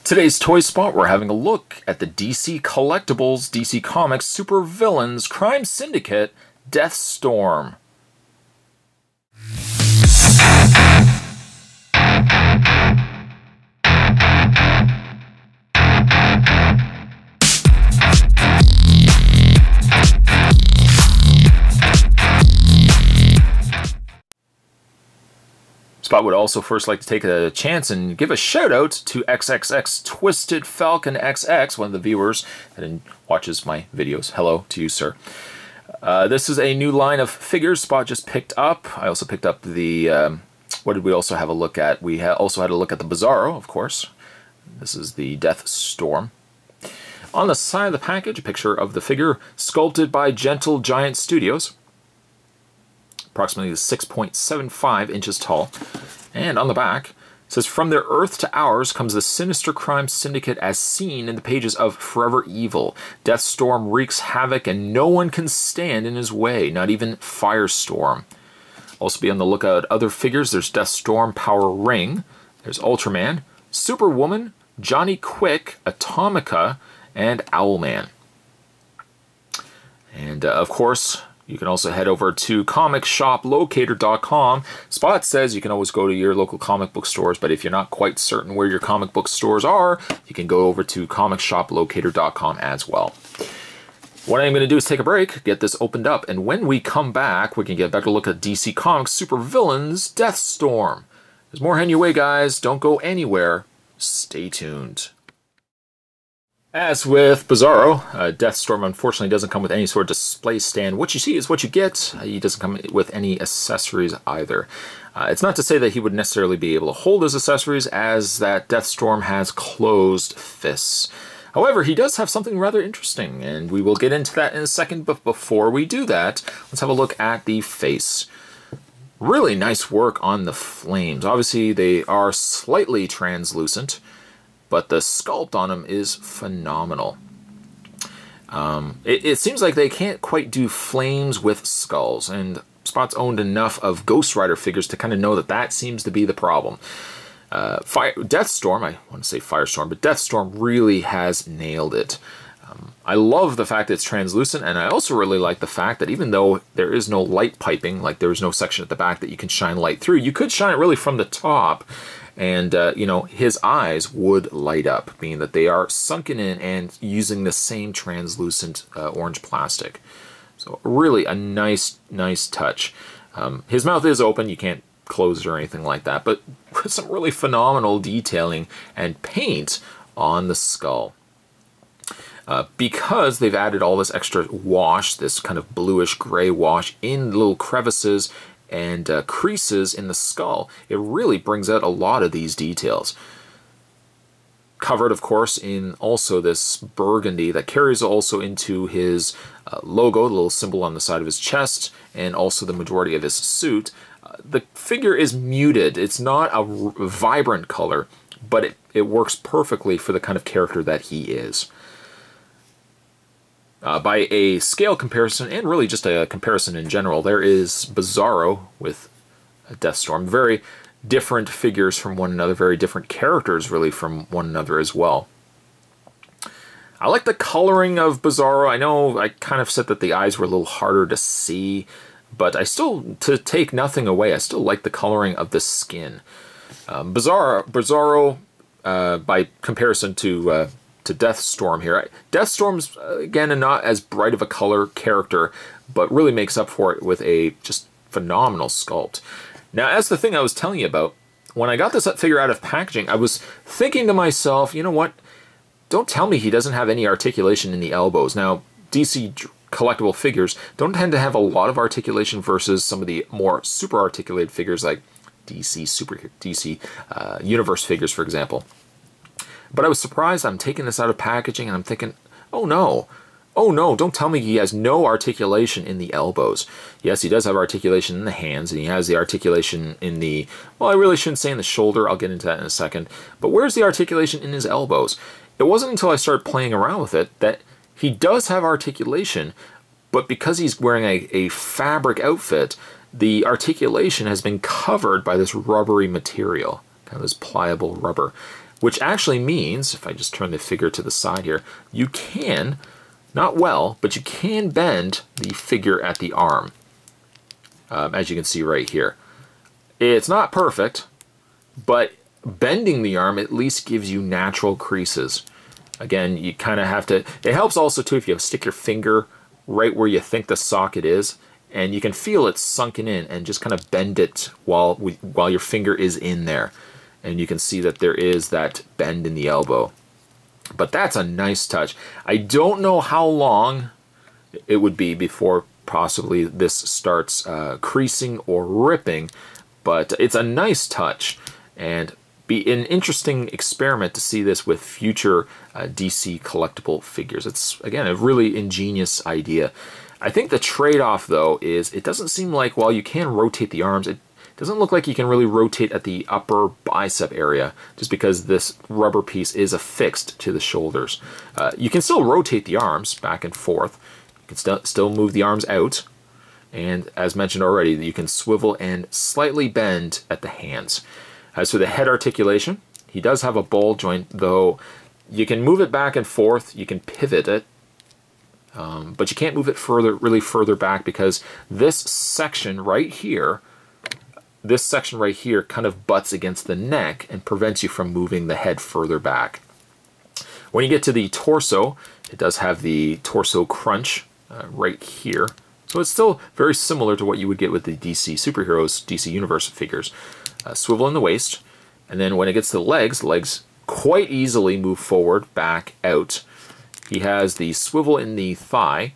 Today's Toy Spot, we're having a look at the DC Collectibles, DC Comics Super Villains Crime Syndicate Deathstorm. Spot would also first like to take a chance and give a shout out to XXX Twisted Falcon XX, one of the viewers that watches my videos. Hello to you, sir. This is a new line of figures Spot just picked up. I also picked up the, what did we also have a look at? We also had a look at the Bizarro, of course. This is the Deathstorm. On the side of the package, a picture of the figure sculpted by Gentle Giant Studios. Approximately 6.75 inches tall. And on the back, it says, "From their Earth to ours comes the sinister crime syndicate as seen in the pages of Forever Evil. Deathstorm wreaks havoc and no one can stand in his way, not even Firestorm." Also be on the lookout at other figures. There's Deathstorm Power Ring. There's Ultraman, Superwoman, Johnny Quick, Atomica, and Owlman. And of course, you can also head over to comicshoplocator.com. Spot says you can always go to your local comic book stores, but if you're not quite certain where your comic book stores are, you can go over to comicshoplocator.com as well. What I'm going to do is take a break, get this opened up, and when we come back, we can get a better look at DC Comics Super Villains Deathstorm. There's more heading your way, guys. Don't go anywhere. Stay tuned. As with Bizarro, Deathstorm unfortunately doesn't come with any sort of display stand. What you see is what you get. He doesn't come with any accessories either. It's not to say that he would necessarily be able to hold his accessories, as that Deathstorm has closed fists. However, he does have something rather interesting, and we will get into that in a second. But before we do that, let's have a look at the face. Really nice work on the flames. Obviously, they are slightly translucent, but the sculpt on him is phenomenal. It seems like they can't quite do flames with skulls, and Spot's owned enough of Ghost Rider figures to kind of know that that seems to be the problem. Deathstorm, I want to say Firestorm, but Deathstorm really has nailed it. I love the fact that it's translucent, and I also really like the fact that even though there is no light piping, like there is no section at the back that you can shine light through, you could shine it really from the top. And, you know, his eyes would light up, meaning that they are sunken in and using the same translucent orange plastic. So really a nice touch. His mouth is open, you can't close it or anything like that, but with some really phenomenal detailing and paint on the skull. Because they've added all this extra wash, this kind of bluish gray wash in little crevices and creases in the skull, it really brings out a lot of these details. Covered, of course, in also this burgundy that carries also into his logo, the little symbol on the side of his chest, and also the majority of his suit. The figure is muted. It's not a vibrant color, but it works perfectly for the kind of character that he is. By a scale comparison, and really just a comparison in general, there is Bizarro with Deathstorm. Very different figures from one another, very different characters really from one another as well. I like the coloring of Bizarro. I know I kind of said that the eyes were a little harder to see, but I still, to take nothing away, I still like the coloring of the skin. Bizarro, by comparison to Deathstorm here. Deathstorm's, again, not as bright of a color character, but really makes up for it with a just phenomenal sculpt. Now, as the thing I was telling you about, when I got this figure out of packaging, I was thinking to myself, you know what? Don't tell me he doesn't have any articulation in the elbows. Now, DC collectible figures don't tend to have a lot of articulation versus some of the more super articulated figures like DC Universe figures, for example. But I was surprised. I'm taking this out of packaging and I'm thinking, oh no, don't tell me he has no articulation in the elbows. Yes, he does have articulation in the hands, and he has the articulation in the, well, I really shouldn't say in the shoulder, I'll get into that in a second, but where's the articulation in his elbows? It wasn't until I started playing around with it that he does have articulation, but because he's wearing a fabric outfit, the articulation has been covered by this rubbery material, kind of this pliable rubber. which actually means, if I just turn the figure to the side here, you can, not well, but you can bend the figure at the arm, as you can see right here. It's not perfect, but bending the arm at least gives you natural creases. Again, you kind of have to, it helps also too if you stick your finger right where you think the socket is, and you can feel it sunken in, and just kind of bend it while your finger is in there. And you can see that there is that bend in the elbow. But that's a nice touch. I don't know how long it would be before possibly this starts creasing or ripping, but it's a nice touch, and be an interesting experiment to see this with future DC collectible figures. It's, again, a really ingenious idea. I think the trade-off, though, is it doesn't seem like, while you can rotate the arms, it doesn't look like you can really rotate at the upper bicep area, just because this rubber piece is affixed to the shoulders. You can still rotate the arms back and forth. You can still move the arms out. And as mentioned already, you can swivel and slightly bend at the hands. As for the head articulation, he does have a ball joint, though you can move it back and forth, you can pivot it, but you can't move it really further back, because this section right here kind of butts against the neck and prevents you from moving the head further back. When you get to the torso, it does have the torso crunch right here. So it's still very similar to what you would get with the DC Superheroes, DC Universe figures. Swivel in the waist, and then when it gets to the legs quite easily move forward, back, out. He has the swivel in the thigh,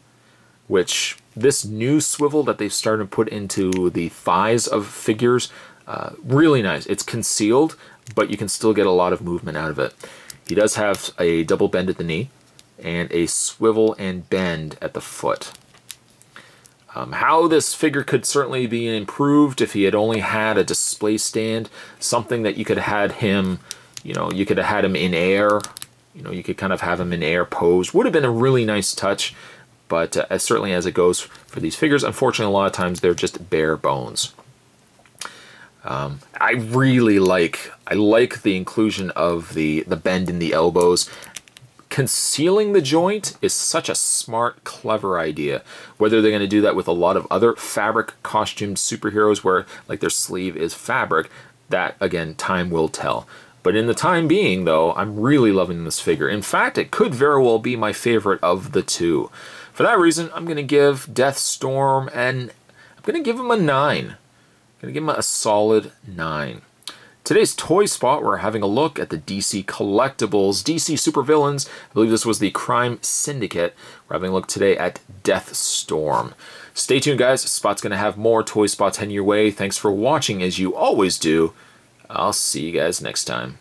which this new swivel that they've started to put into the thighs of figures, really nice. It's concealed, but you can still get a lot of movement out of it. He does have a double bend at the knee, and a swivel and bend at the foot. How this figure could certainly be improved if he had only had a display stand, something that you could have had him, you could have had him in air, you could kind of have him in air pose. Would have been a really nice touch, but certainly as it goes for these figures, unfortunately a lot of times they're just bare bones. I like the inclusion of the bend in the elbows. Concealing the joint is such a smart, clever idea. Whether they're going to do that with a lot of other fabric costumed superheroes where like their sleeve is fabric, that again, time will tell. But in the time being though, I'm really loving this figure. In fact, it could very well be my favorite of the two. For that reason, I'm going to give Deathstorm I'm going to give him a 9. I'm going to give him a solid 9. Today's toy spot, we're having a look at the DC Collectibles, DC Supervillains. I believe this was the Crime Syndicate. We're having a look today at Deathstorm. Stay tuned, guys. Spot's going to have more toy spots heading your way. Thanks for watching, as you always do. I'll see you guys next time.